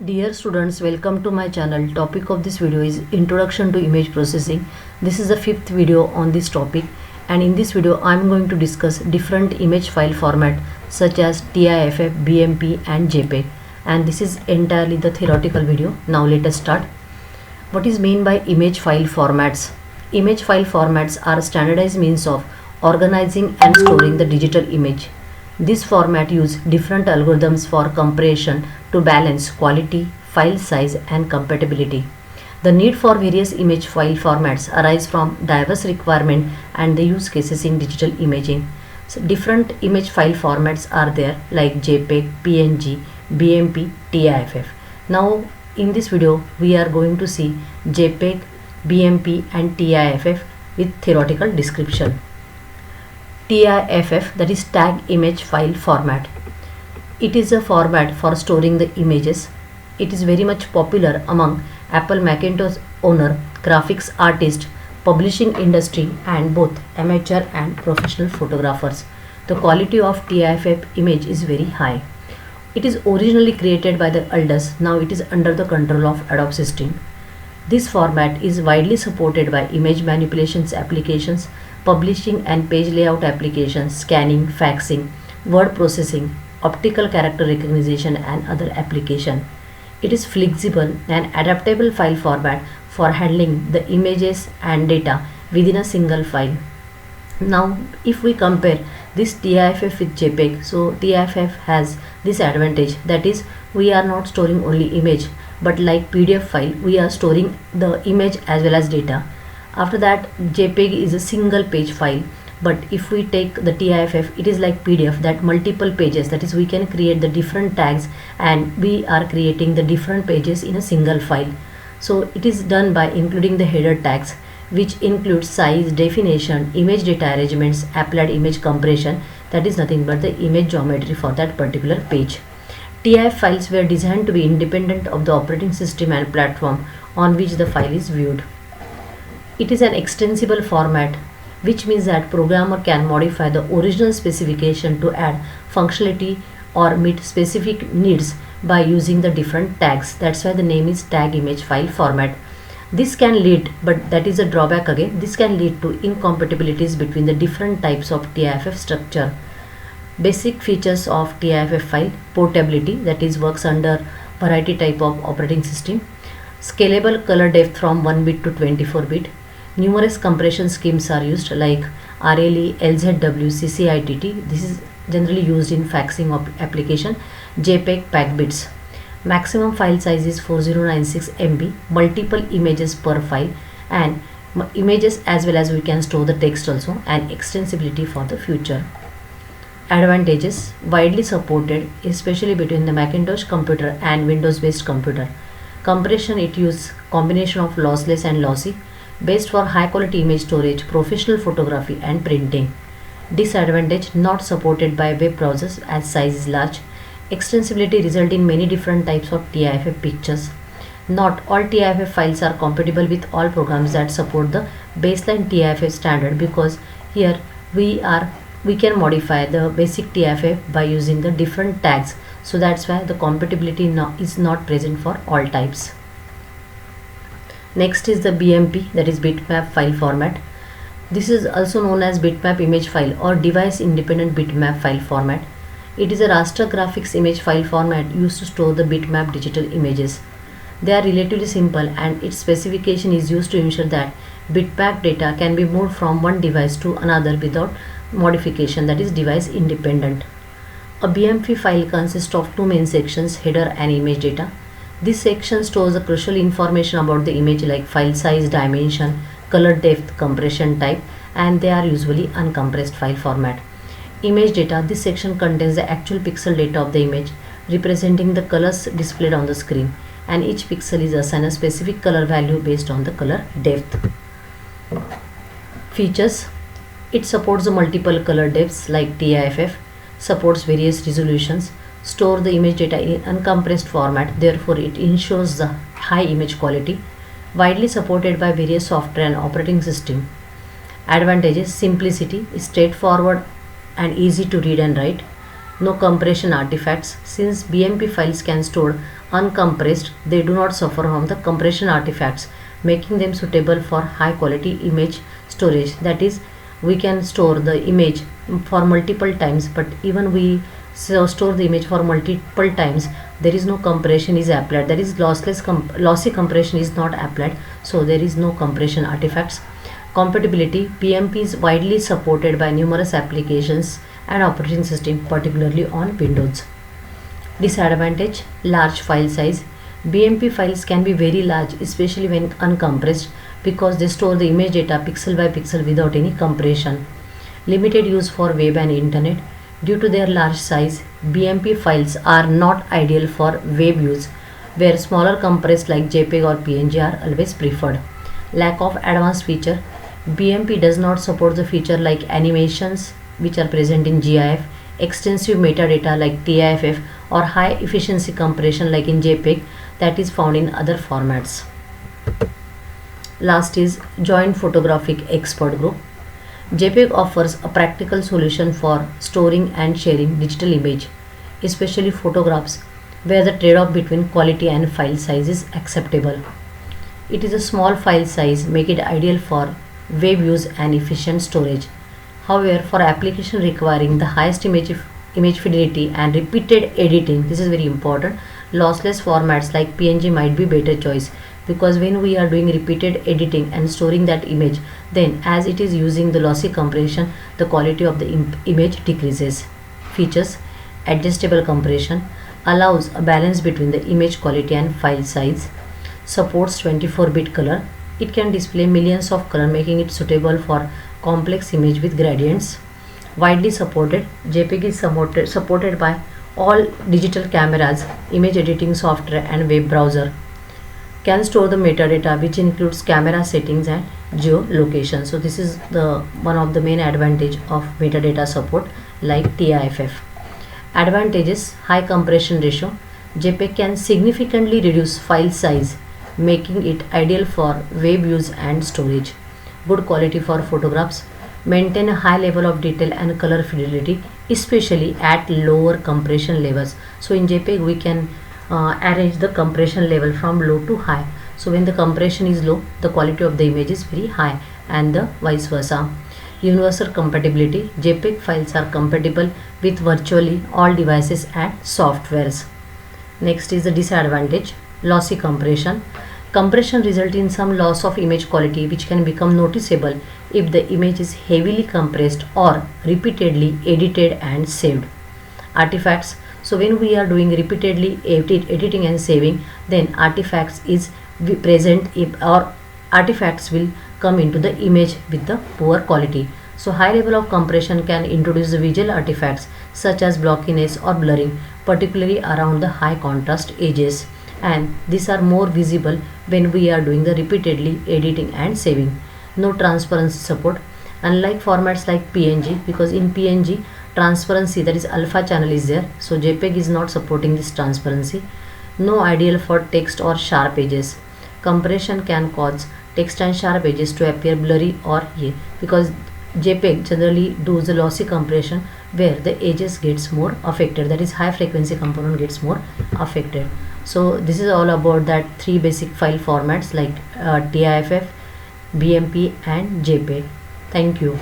Dear students, welcome to my channel. Topic of this video is Introduction to Image Processing. This is the fifth video on this topic, and in this video I am going to discuss different image file format such as TIFF, BMP and JPEG, and this is entirely the theoretical video. Now let us start. What is meant by image file formats? Image file formats are standardized means of organizing and storing the digital image. This format use different algorithms for compression to balance quality, file size and compatibility. The need for various image file formats arise from diverse requirements and the use cases in digital imaging. So different image file formats are there like JPEG, PNG, BMP, TIFF. Now in this video we are going to see JPEG, BMP and TIFF with theoretical description. TIFF, that is tag image file format. It is a format for storing the images. It is very much popular among Apple Macintosh owner, graphics artist, publishing industry and both amateur and professional photographers. The quality of TIFF image is very high. It is originally created by the elders. Now it is under the control of Adobe system. This format is widely supported by image manipulations applications, publishing and page layout applications, scanning, faxing, word processing, optical character recognition and other applications. It is flexible and adaptable file format for handling the images and data within a single file. Now if we compare this TIFF with JPEG, so TIFF has this advantage, that is we are not storing only image, but like PDF file we are storing the image as well as data. After that, JPEG is a single page file, but if we take the TIFF, it is like PDF, that multiple pages, that is we can create the different tags and we are creating the different pages in a single file. So it is done by including the header tags, which includes size, definition, image data arrangements, applied image compression, that is nothing but the image geometry for that particular page. TIFF files were designed to be independent of the operating system and platform on which the file is viewed. It is an extensible format, which means that programmer can modify the original specification to add functionality or meet specific needs by using the different tags. That's why the name is tag image file format. This can lead, but that is a drawback again, this can lead to incompatibilities between the different types of TIFF structure. Basic features of TIFF file: portability, that is works under variety type of operating system; scalable color depth from 1 bit to 24 bit. Numerous compression schemes are used like RLE, LZW, CCITT. This is generally used in faxing application. JPEG pack bits. Maximum file size is 4096 MB, multiple images per file, and images as well as we can store the text also, and extensibility for the future. Advantages: widely supported, especially between the Macintosh computer and Windows based computer. Compression: it uses combination of lossless and lossy, based for high quality image storage, professional photography and printing. Disadvantage: not supported by web browsers as size is large. Extensibility result in many different types of TIFF pictures. Not all TIFF files are compatible with all programs that support the baseline TIFF standard, because here we can modify the basic TIFF by using the different tags. So that's why the compatibility is not present for all types. Next is the BMP, that is bitmap file format. This is also known as bitmap image file or device independent bitmap file format. It is a raster graphics image file format used to store the bitmap digital images. They are relatively simple and its specification is used to ensure that bitmap data can be moved from one device to another without modification, that is device independent. A BMP file consists of two main sections, header and image data. This section stores the crucial information about the image like file size, dimension, color depth, compression type, and they are usually uncompressed file format. Image data: this section contains the actual pixel data of the image, representing the colors displayed on the screen, and each pixel is assigned a specific color value based on the color depth. Features: it supports the multiple color depths like TIFF, supports various resolutions, store the image data in uncompressed format, therefore it ensures the high image quality, widely supported by various software and operating system. Advantages: simplicity, straightforward and easy to read and write. No compression artifacts. Since BMP files can store uncompressed, they do not suffer from the compression artifacts, making them suitable for high quality image storage. That is, we can store the image for multiple times, but even we store the image for multiple times, there is no compression is applied, that is lossy compression is not applied, so there is no compression artifacts. Compatibility. BMP is widely supported by numerous applications and operating system, particularly on Windows. Disadvantage: large file size. BMP files can be very large, especially when uncompressed, because they store the image data pixel by pixel without any compression. Limited use for web and internet. Due to their large size, BMP files are not ideal for web use, where smaller compressed like JPEG or PNG are always preferred. Lack of advanced feature. BMP does not support the feature like animations which are present in GIF, extensive metadata like TIFF, or high efficiency compression like in JPEG that is found in other formats. Last is Joint Photographic Expert Group. JPEG offers a practical solution for storing and sharing digital image, especially photographs, where the trade-off between quality and file size is acceptable. It is a small file size, make it ideal for web use and efficient storage. However, for application requiring the highest image fidelity and repeated editing, this is very important, lossless formats like PNG might be better choice, because when we are doing repeated editing and storing that image, then as it is using the lossy compression, the quality of the image decreases. Features: adjustable compression, allows a balance between the image quality and file size, supports 24-bit color, it can display millions of color, making it suitable for complex image with gradients. Widely supported, JPEG is supported by all digital cameras, image editing software and web browser. Can store the metadata which includes camera settings and geolocation. So this is the one of the main advantage of metadata support like TIFF. Advantages: high compression ratio. JPEG can significantly reduce file size, making it ideal for web use and storage. Good quality for photographs. Maintain a high level of detail and color fidelity, especially at lower compression levels. So in JPEG we can arrange the compression level from low to high. So when the compression is low, the quality of the image is very high, and the vice versa. Universal compatibility. JPEG files are compatible with virtually all devices and softwares. Next is the disadvantage: lossy compression. Compression results in some loss of image quality, which can become noticeable if the image is heavily compressed or repeatedly edited and saved. Artifacts. So when we are doing repeatedly editing and saving, then artifacts is present or artifacts will come into the image with the poor quality. So high level of compression can introduce the visual artifacts such as blockiness or blurring, particularly around the high contrast edges, and these are more visible when we are doing the repeatedly editing and saving. No transparency support, unlike formats like PNG, because in PNG transparency, that is alpha channel, is there. So JPEG is not supporting this transparency. No ideal for text or sharp edges. Compression can cause text and sharp edges to appear blurry or because JPEG generally does the lossy compression where the edges gets more affected, that is high frequency component gets more affected. So this is all about that 3 basic file formats like TIFF, BMP and JPEG. Thank you.